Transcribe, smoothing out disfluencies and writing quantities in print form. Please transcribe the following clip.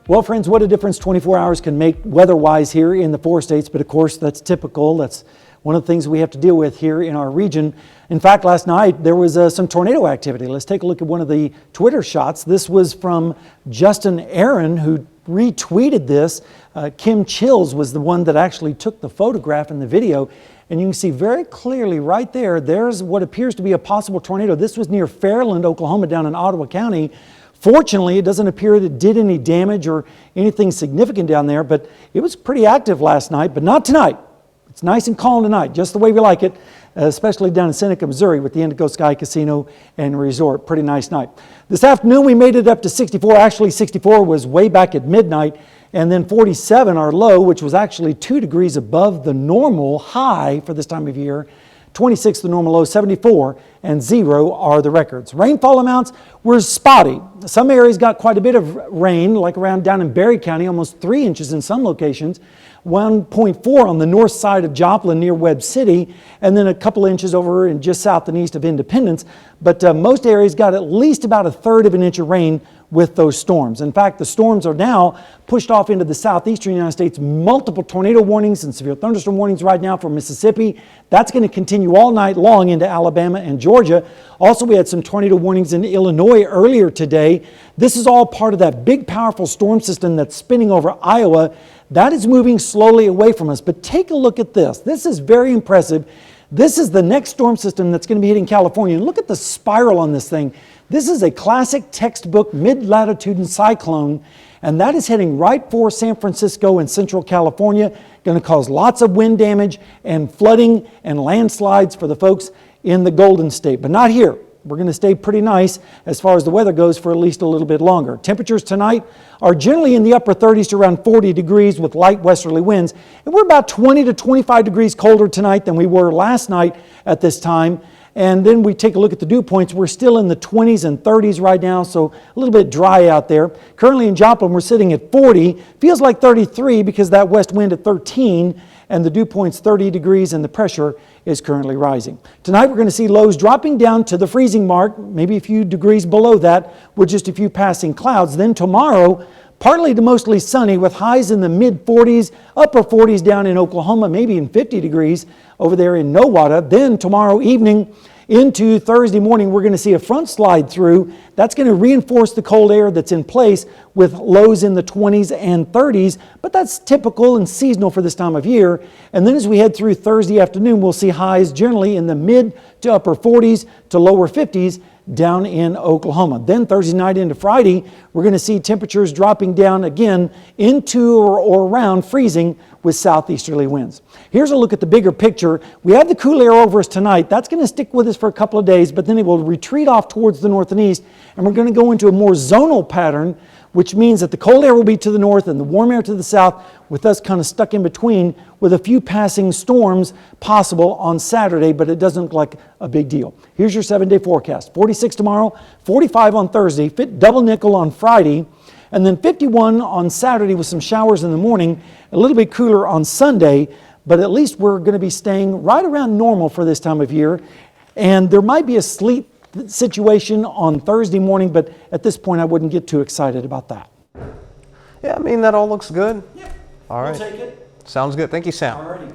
Well, friends, what a difference 24 hours can make weather-wise here in the 4 states, but of course that's typical. That's one of the things we have to deal with here in our region. In fact, last night there was some tornado activity. Let's take a look at one of the Twitter shots. This was from Justin Aaron, who retweeted this. Kim Chills was the one that actually took the photograph and the video. And you can see very clearly right there, there's what appears to be a possible tornado. This was near Fairland, Oklahoma, down in Ottawa County. Fortunately, it doesn't appear that it did any damage or anything significant down there, but it was pretty active last night, but not tonight. It's nice and calm tonight, just the way we like it, especially down in Seneca, Missouri with the Indigo Sky Casino and Resort. Pretty nice night. This afternoon, we made it up to 64. Actually, 64 was way back at midnight, and then 47, our low, which was actually 2 degrees above the normal high for this time of year. 26 the normal low, 74 and 0 are the records. Rainfall amounts were spotty. Some areas got quite a bit of rain, like around down in Berry County, almost 3 inches in some locations, 1.4 on the north side of Joplin near Webb City, and then a couple inches over in just south and east of Independence. But most areas got at least about 1/3 of an inch of rain with those storms. In fact, the storms are now pushed off into the southeastern United States. Multiple tornado warnings and severe thunderstorm warnings right now for Mississippi. That's going to continue all night long into Alabama and Georgia. Also, we had some tornado warnings in Illinois earlier today. This is all part of that big, powerful storm system that's spinning over Iowa. That is moving slowly away from us. But take a look at this. This is very impressive. This is the next storm system that's going to be hitting California. And look at the spiral on this thing. This is a classic textbook mid-latitude cyclone, and that is heading right for San Francisco and Central California. Going to cause lots of wind damage and flooding and landslides for the folks in the Golden State, but not here. We're going to stay pretty nice as far as the weather goes for at least a little bit longer. Temperatures tonight are generally in the upper 30s to around 40 degrees with light westerly winds. And we're about 20 to 25 degrees colder tonight than we were last night at this time. And then we take a look at the dew points. We're still in the 20s and 30s right now, so a little bit dry out there. Currently in Joplin, we're sitting at 40. Feels like 33 because that west wind at 13, and the dew point's 30 degrees, and the pressure is currently rising. Tonight, we're going to see lows dropping down to the freezing mark, maybe a few degrees below that, with just a few passing clouds. Then tomorrow, partly to mostly sunny with highs in the mid-40s, upper 40s down in Oklahoma, maybe in 50 degrees over there in Nowata. Then tomorrow evening into Thursday morning, we're going to see a front slide through. That's going to reinforce the cold air that's in place with lows in the 20s and 30s, but that's typical and seasonal for this time of year. And then as we head through Thursday afternoon, we'll see highs generally in the mid to upper 40s to lower 50s down in Oklahoma. Then Thursday night into Friday, we're going to see temperatures dropping down again into or around freezing with southeasterly winds. Here's a look at the bigger picture. We have the cool air over us tonight. That's going to stick with us for a couple of days, but then it will retreat off towards the north and east, and we're going to go into a more zonal pattern, which means that the cold air will be to the north and the warm air to the south, with us kind of stuck in between with a few passing storms possible on Saturday, but it doesn't look like a big deal. Here's your 7-day forecast. 46 tomorrow, 45 on Thursday, double nickel on Friday, and then 51 on Saturday with some showers in the morning, a little bit cooler on Sunday, but at least we're going to be staying right around normal for this time of year. And there might be a sleet situation on Thursday morning, but at this point I wouldn't get too excited about that. Yeah, I mean, that all looks good. Yeah, all right. We'll take it. Sounds good. Thank you, Sam. All righty.